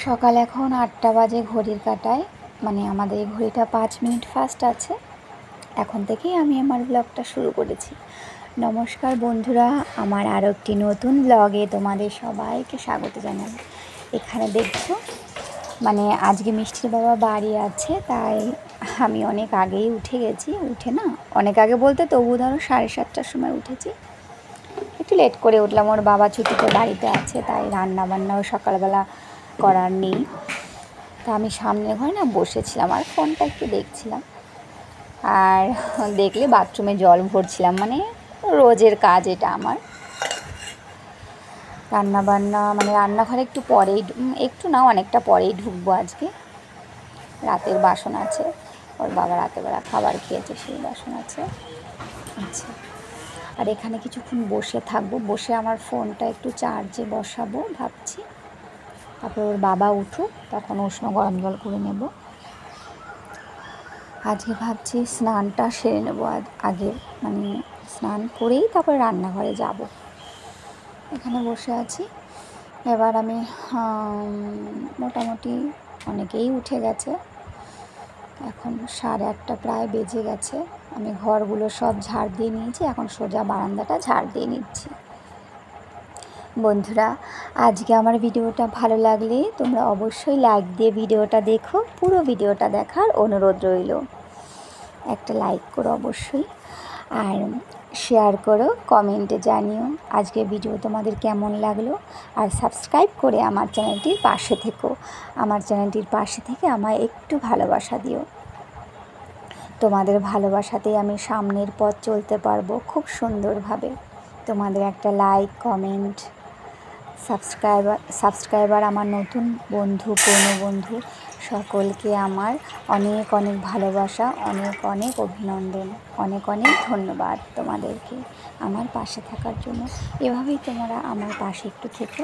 সকাল এখন ৮টা বাজে ঘড়ির কাঁটায়, মানে আমাদের এই ঘড়িটা 5 মিনিট ফাস্ট আছে। এখন থেকেই আমি আমার ব্লগটা শুরু করেছি। নমস্কার বন্ধুরা, আমার আরও একটি নতুন ব্লগে তোমাদের সবাইকে স্বাগত জানাই। এখানে দেখছো, মানে আজকে মিষ্টির বাবা বাড়ি আছে, তাই আমি অনেক আগেই উঠে গেছি। অনেক আগে বলতে তবু ধরো 7:30টার সময় উঠেছি। একটু লেট করে উঠলাম, ওর বাবা ছুটিতে বাড়িতে আছে, তাই রান্না বান্নাও সকালবেলা করার নেই। তা আমি সামনের ঘরে বসেছিলাম আর ফোনটা একটু দেখছিলাম, আর দেখলে বাথরুমে জল ভরছিলাম, মানে রোজের কাজ এটা আমার। রান্নাবান্না রান্নাঘরে একটু পরেই, একটু না অনেকটা পরেই ঢুকবো। আজকে রাতের বাসন আছে, ওর বাবা রাতেরবেলা খাবার খেয়েছে, সেই বাসন আছে। আচ্ছা, আর এখানে কিছুক্ষণ বসে থাকবো, বসে আমার ফোনটা একটু চার্জে বসাবো ভাবছি। তারপর ওর বাবা উঠুক, তখন উষ্ণ গরম জল করে নেব। আজকে ভাবছি স্নানটা সেরে নেবো আগে, স্নান করেই তারপর রান্নাঘরে যাব। এখানে বসে আছি। এবার আমি মোটামুটি অনেকেই উঠে গেছে, এখন 8:30 প্রায় বেজে গেছে। আমি ঘরগুলো সব ঝাড় দিয়ে নিয়েছি, এখন সোজা বারান্দাটা ঝাড় দিয়ে নিচ্ছি। বন্ধুরা, আজকে আমার ভিডিওটা ভালো লাগলে তোমরা অবশ্যই লাইক দিয়ে ভিডিওটা দেখো। পুরো ভিডিওটা দেখার অনুরোধ রইল। একটা লাইক করো অবশ্যই, আর শেয়ার করো, কমেন্টে জানিও আজকে ভিডিও তোমাদের কেমন লাগলো। আর সাবস্ক্রাইব করে আমার চ্যানেলটির পাশে থেকো। আমার চ্যানেলটির পাশে থেকে আমায় একটু ভালোবাসা দিও। তোমাদের ভালোবাসাতেই আমি সামনের পথ চলতে পারবো খুব সুন্দরভাবে। তোমাদের একটা লাইক, কমেন্ট, সাবস্ক্রাইবার আমার নতুন বন্ধু, পুরনো বন্ধু সকলকে আমার অনেক অনেক ভালোবাসা, অনেক অনেক অভিনন্দন, অনেক অনেক ধন্যবাদ তোমাদেরকে আমার পাশে থাকার জন্য। এভাবেই তোমরা আমার পাশে একটু থেকো।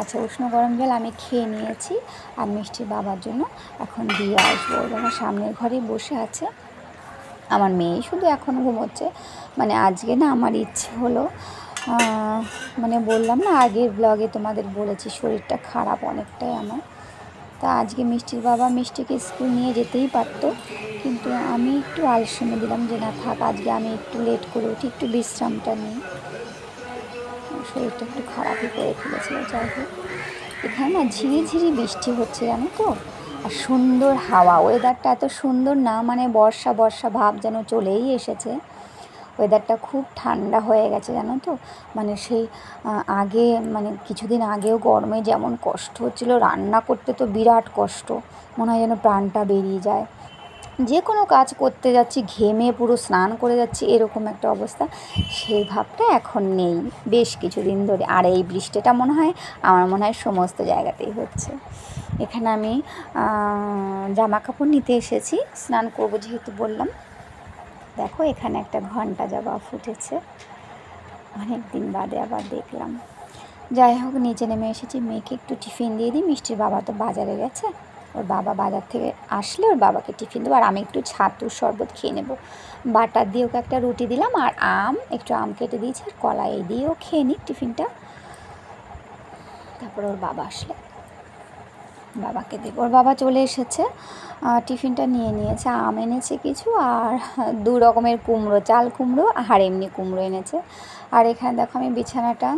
আচ্ছা, উষ্ণ গরম জল আমি খেয়ে নিয়েছি, আর মিষ্টির বাবার জন্য এখন দিয়ে আসবো। ওর বাবা সামনের ঘরেই বসে আছে, আমার মেয়ে শুধু এখন ঘুমোচ্ছে। আজকে না আমার ইচ্ছে হলো, বললাম না আগের ব্লগে তোমাদের বলেছি শরীরটা খারাপ অনেকটাই আমার। তা আজকে মিষ্টির বাবা মিষ্টিকে স্কুল নিয়ে যেতেই পারতো, কিন্তু আমি একটু আলসেমি দিলাম যে না থাক, আজকে আমি একটু লেট করে উঠি, একটু বিশ্রামটা নিই। শরীরটা একটু খারাপই করে ফেলেছিল। যাই হোক, এখানে না ঝিরিঝিরি বৃষ্টি হচ্ছে জানো তো, আর সুন্দর হাওয়া। ওয়েদারটা এত সুন্দর না, বর্ষা বর্ষা ভাব যেন চলেই এসেছে। ওয়েদারটা খুব ঠান্ডা হয়ে গেছে জানো তো। সেই আগে কিছুদিন আগেও গরমে যেমন কষ্ট হচ্ছিল, রান্না করতে তো বিরাট কষ্ট, মনে হয় যেন প্রাণটা বেরিয়ে যায়। যে কোনো কাজ করতে যাচ্ছি ঘেমে পুরো স্নান করে যাচ্ছি, এরকম একটা অবস্থা। সেই ভাবটা এখন নেই বেশ কিছুদিন ধরে। আর এই বৃষ্টিটা আমার মনে হয় সমস্ত জায়গাতেই হচ্ছে। এখানে আমি জামা কাপড় নিতে এসেছি, স্নান করবো যেহেতু বললাম। দেখো এখানে একটা ঘন্টা জবা ফুটেছে, অনেক দিন বাদে আবার দেখলাম। যাই হোক, নিচে নেমে এসেছি, মেয়েকে একটু টিফিন দিয়ে দিই। মিষ্টির বাবা তো বাজারে গেছে, ওর বাবা বাজার থেকে আসলে ওর বাবাকে টিফিন দেবো, আর আমি একটু ছাতুর শরবত খেয়ে নেবো। বাটার দিয়ে ওকে একটা রুটি দিলাম, আর একটু আম কেটে দিয়েছি, আর কলা, এই দিয়েও খেয়ে নিক টিফিনটা। তারপর ওর বাবা আসলে বাবাকে দেবো। ওর বাবা চলে এসেছে, টিফিনটা নিয়ে নিয়েছে। আম এনেছে কিছু, আর 2 রকমের কুমড়ো, চাল কুমড়ো আর এমনি কুমড়ো এনেছে। আর এখানে দেখো আমি বিছানাটা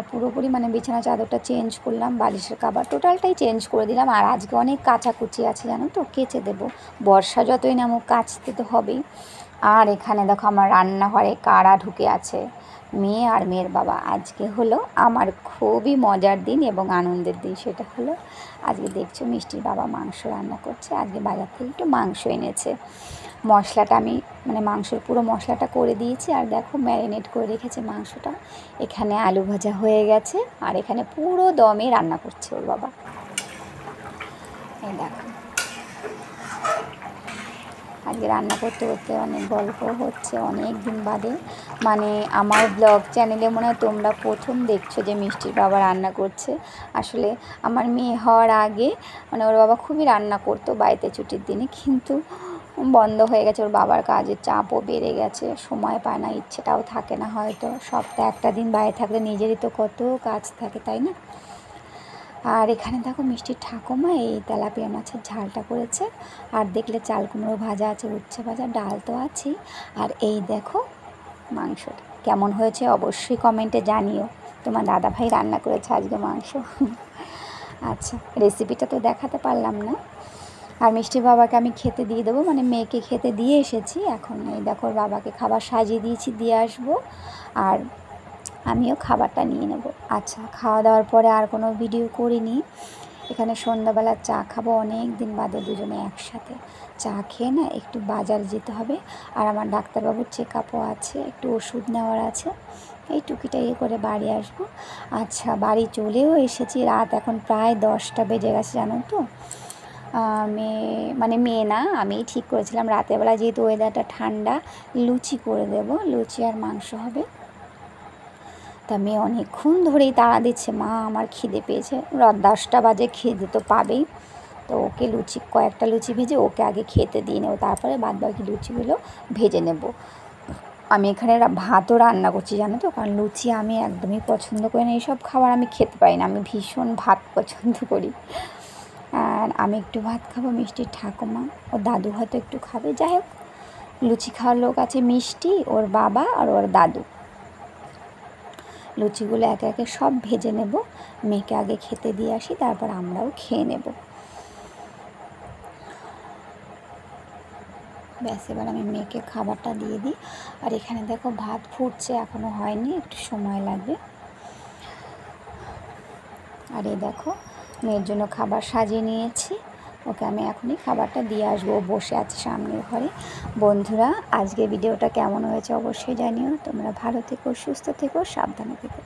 পুরোপুরি বিছানা চাদরটা চেঞ্জ করলাম, বালিশের কাভার টোটালটাই চেঞ্জ করে দিলাম। আর আজকে অনেক কাচাকুচি আছে জানো তো, কেচে দেবো। বর্ষা যতই নামুক কাচতে তো হবেই। আর এখানে দেখো আমার রান্নাঘরে কারা ঢুকে আছে, মেয়ে আর মেয়ের বাবা। আজকে হলো আমার খুবই মজার দিন এবং আনন্দের দিন। সেটা হলো আজকে দেখছো মিষ্টির বাবা মাংস রান্না করছে। আজকে বাজার থেকে একটু মাংস এনেছে। মশলাটা আমি মাংসের পুরো মশলাটা করে দিয়েছি, আর দেখো ম্যারিনেট করে রেখেছে মাংসটা। এখানে আলু ভাজা হয়ে গেছে, আর এখানে পুরো দমে রান্না করছে ওর বাবা। এই দেখো, আজকে রান্না করতে করতে অনেক গল্প হচ্ছে অনেক দিন বাদে। আমার ব্লগ চ্যানেলে মনে হয় তোমরা প্রথম দেখছো যে মিষ্টির বাবা রান্না করছে। আসলে আমার মেয়ে হওয়ার আগে ওর বাবা খুবই রান্না করতো বাড়িতে ছুটির দিনে, কিন্তু বন্ধ হয়ে গেছে। ওর বাবার কাজের চাপও বেড়ে গেছে, সময় পায় না, ইচ্ছেটাও থাকে না হয়তো। সপ্তাহে একটা দিন বাইরে থাকলে নিজেরই তো কত কাজ থাকে, তাই না? আর এখানে দেখো মিষ্টির ঠাকুমা এই তেলাপিয়া মাছের ঝালটা করেছে, আর দেখলে চাল কুমড়ো ভাজা আছে, উচ্ছে ভাজা, ডাল তো আছেই। আর এই দেখো মাংসটা কেমন হয়েছে অবশ্যই কমেন্টে জানিও। তোমার দাদাভাই রান্না করেছে আজকে মাংস। আচ্ছা, রেসিপিটা তো দেখাতে পারলাম না। আর মিষ্টির বাবাকে আমি খেতে দিয়ে দেবো, মানে মেয়েকে খেতে দিয়ে এসেছি। এখন এই দেখো বাবাকে খাবার সাজিয়ে দিয়েছি, দিয়ে আসবো, আর আমিও খাবারটা নিয়ে নেব। আচ্ছা, খাওয়া দাওয়ার পরে আর কোনো ভিডিও করিনি। এখানে সন্ধ্যাবেলা চা খাবো, অনেক দিন বাদে দুজনে একসাথে। চা খেয়ে না একটু বাজার যেতে হবে, আর আমার ডাক্তারবাবুর চেক আপও আছে, একটু ওষুধ নেওয়ার আছে। এই টুকিটা করে বাড়ি আসবো। আচ্ছা, বাড়ি চলেও এসেছি, রাত এখন প্রায় 10টা বেজে গেছে জানো তো। মেয়ে না, আমি ঠিক করেছিলাম রাতের বেলা যেহেতু ওয়েদারটা ঠান্ডা, লুচি করে দেব, লুচি আর মাংস হবে। তা মেয়ে অনেকক্ষণ ধরেই তাড়া দিচ্ছে, মা আমার খিদে পেয়েছে। রাত 10টা বাজে, খিদে তো পাবেই। তো ওকে কয়েকটা লুচি ভেজে ওকে আগে খেতে দিয়ে নেবো, তারপরে বাদবাকি লুচিগুলো ভেজে নেব। আমি এখানে ভাতও রান্না করছি জানো তো, কারণ লুচি আমি একদমই পছন্দ করি না, এইসব খাবার আমি খেতে পারি না, আমি ভীষণ ভাত পছন্দ করি। আর আমি একটু ভাত খাবো, মিষ্টির ঠাকুমা ওর দাদু হয়তো একটু খাবে। যাই হোক, লুচি খাওয়ার লোক আছে মিষ্টি, ওর বাবা আর ওর দাদু। লুচিগুলো একে একে সব ভেজে নেব, মেয়েকে আগে খেতে দিয়ে আসি, তারপর আমরাও খেয়ে নেব। ব্যাস, এবার আমি মেয়েকে খাবারটা দিয়ে দিই। আর এখানে দেখো ভাত ফুটছে, এখনও হয়নি, একটু সময় লাগবে। আর এই দেখো মেয়ের জন্য খাবার সাজিয়ে নিয়েছি, ওকে আমি এখনই খাবারটা দিয়ে আসবো, বসে আছে সামনের ঘরে। বন্ধুরা, আজকে ভিডিওটা কেমন হয়েছে অবশ্যই জানিও। তোমরা ভালো থেকো, সুস্থ থেকো, সাবধানে থেকো।